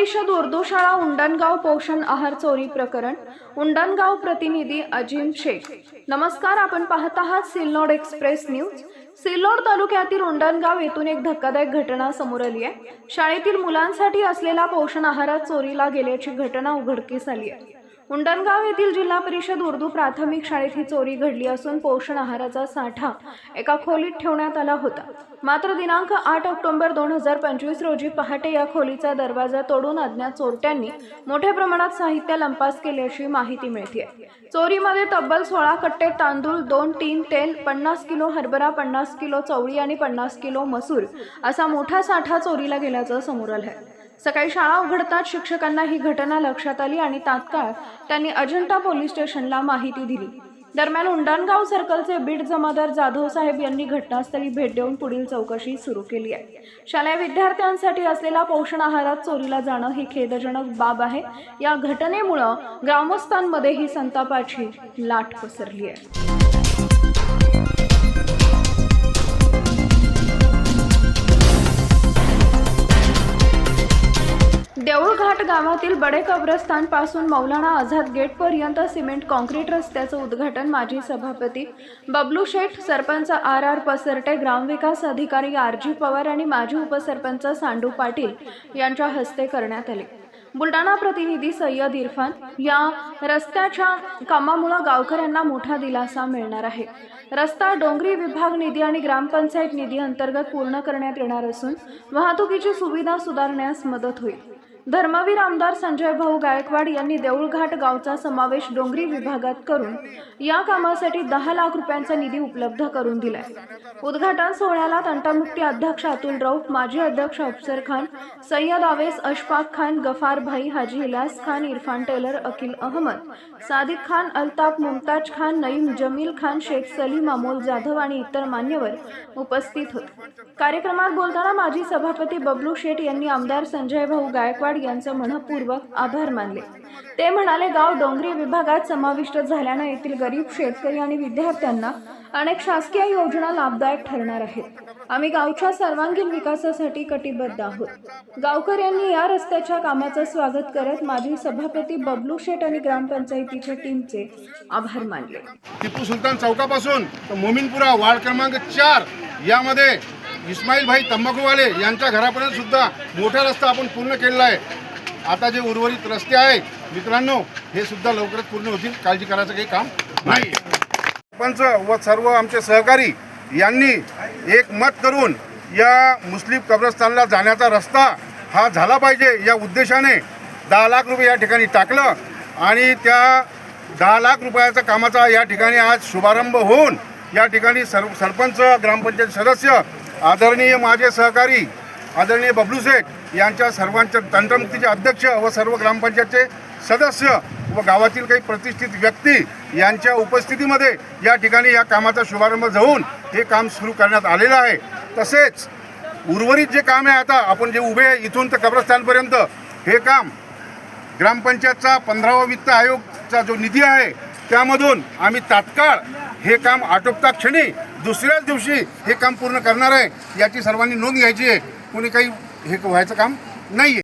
परिषद उर्दू शाळा उंडणगाव पोषण आहार चोरी प्रकरण उंडणगाव प्रतिनिधी अजिम शेख। नमस्कार, आपण पाहत आहात सिल्लोड एक्सप्रेस न्यूज। सिल्लोड तालुक्यातील उंडणगाव येथून एक धक्कादायक घटना समोर आली आहे। शाळेतील मुलांसाठी असलेला पोषण आहारात चोरीला गेल्याची घटना उघडकीस आली आहे। उंडणगाव येथील जिल्हा परिषद उर्दू प्राथमिक शाळेत ही चोरी घडली असून पोषण आहाराचा साठा एका खोलीत ठेवण्यात आला होता। मात्र दिनांक 8 ऑक्टोबर 2025 रोजी पहाटे या खोलीचा दरवाजा तोडून अज्ञात चोरट्यांनी मोठ्या प्रमाणात साहित्य लंपास केल्याची माहिती मिळते। चोरीमध्ये तब्बल 16 कट्टे तांदूळ, 2 तेल, 50 किलो हरभरा, 50 किलो चवळी आणि 50 किलो मसूर असा मोठा साठा चोरीला गेल्याचं समोर आलं आहे। सकाळी शाळा उघडताच शिक्षकांना ही घटना लक्षात आली आणि तात्काळ त्यांनी अजंठा पोलीस स्टेशनला माहिती दिली। दरम्यान उंडणगाव सर्कलचे बीट जमादार जाधव साहेब यांनी घटनास्थळी भेट देऊन पुढील चौकशी सुरू केली आहे। शालेय विद्यार्थ्यांसाठी असलेला पोषण आहारात चोरीला जाणं ही खेदजनक बाब आहे। या घटनेमुळे ग्रामस्थांमध्ये ही संतापाची लाट पसरली आहे। देऊळघाट गावातील बडे कब्रस्तान पासून मौलाना आझाद गेट पर्यंत सिमेंट कॉन्क्रीट रस्त्याचं उद्घाटन माजी सभापती बबलू शेठ, सरपंच आर पसरटे, ग्रामविकास अधिकारी RG पवार आणि माजी उपसरपंच सांडू पाटील यांच्या हस्ते करण्यात आले। बुलढाणा प्रतिनिधी सय्यद इरफान। या रस्त्याच्या कामामुळे गावकऱ्यांना मोठा दिलासा मिळणार आहे। रस्ता डोंगरी विभाग निधी आणि ग्रामपंचायत निधी अंतर्गत पूर्ण करण्यात येणार असून वाहतुकीची सुविधा सुधारण्यास मदत होईल। धर्मवीर आमदार संजय भाऊ गायकवाड यांनी देऊळघाट गावचा समावेश डोंगरी विभागात करून या कामासाठी 10 लाख रुपयांचा निधी उपलब्ध करून दिलाय। उद्घाटन सोहळ्याला तंटामुक्ती अध्यक्ष अतुल रौफ, माजी अध्यक्ष अफसर खान, सय्यद आवेस, अशफाक खान, गफार भाई, हाजी इलियास खान, इरफान टेलर, अकील अहमद, सादिक खान, अल्ताफ, मुमताज खान, नईम, जमील खान, शेख सलीम, अमोल जाधव आणि इतर मान्यवर उपस्थित होते। कार्यक्रमात बोलताना माजी सभापती बबलू शेठ यांनी आमदार संजय भाऊ गायकवाड यांचं मनपूर्वक आभार मानले। ते म्हणाले, गाव डोंगरी विभागात समाविष्ट झाल्याने येथील गरीब शेतकरी आणि विद्यार्थ्यांना अनेक शासकीय योजना लाभदायक ठरणार आहेत। आम्ही गावच्या सर्वांगीण विकासासाठी कटिबद्ध आहोत। गावकऱ्यांनी या रस्त्याच्या कामाचं स्वागत करत माजी सभापती बबलू शेठ आणि ग्रामपंचायतीच्या टीमचे आभार मानले। टिपू सुलतान चौकापासून मोमीनपुरा वार्ड क्रमांक 4 यामध्ये इस्माईल भाई तंबाखूवाले यांच्या घरापर्यंत सुद्धा मोठा रस्ता आपण पूर्ण केलेला आहे। आता जे उर्वरित रस्ते आहे मित्रांनो, हे सुद्धा लवकरच पूर्ण होतील, काळजी करायचं काही काम नाही। सरपंच व सर्व आमचे सहकारी यांनी एक मत करून या मुस्लिम कब्रस्तानला जाण्याचा रस्ता हा झाला पाहिजे या उद्देशाने 10 लाख रुपये या ठिकाणी टाकलं आणि त्या 10 लाख रुपयाच्या कामाचा या ठिकाणी आज शुभारंभ होऊन या ठिकाणी सरपंच, ग्रामपंचायत सदस्य, आदरणीय माझे सहकारी आदरणीय बबलू शेठ यांच्या सर्वांच्या तंटमुक्तीचे अध्यक्ष व सर्व ग्रामपंचायतचे सदस्य व गावातील काही प्रतिष्ठित व्यक्ती यांच्या उपस्थितीमध्ये या ठिकाणी या कामाचा शुभारंभ होऊन हे काम सुरू करण्यात आलेलं आहे। तसेच उर्वरित जे काम आहे, आता आपण जे उभे इथून तर कब्रस्तानपर्यंत हे काम ग्रामपंचायतचा 15वा वित्त आयोगचा जो निधी आहे त्यामधून आम्ही तात्काळ हे काम आटोपता क्षणी दुसऱ्याच दिवशी हे काम पूर्ण करणार आहे। याची सर्वांनी नोंद घ्यायची आहे। कोणी काही हे व्हायचं काम नाही आहे।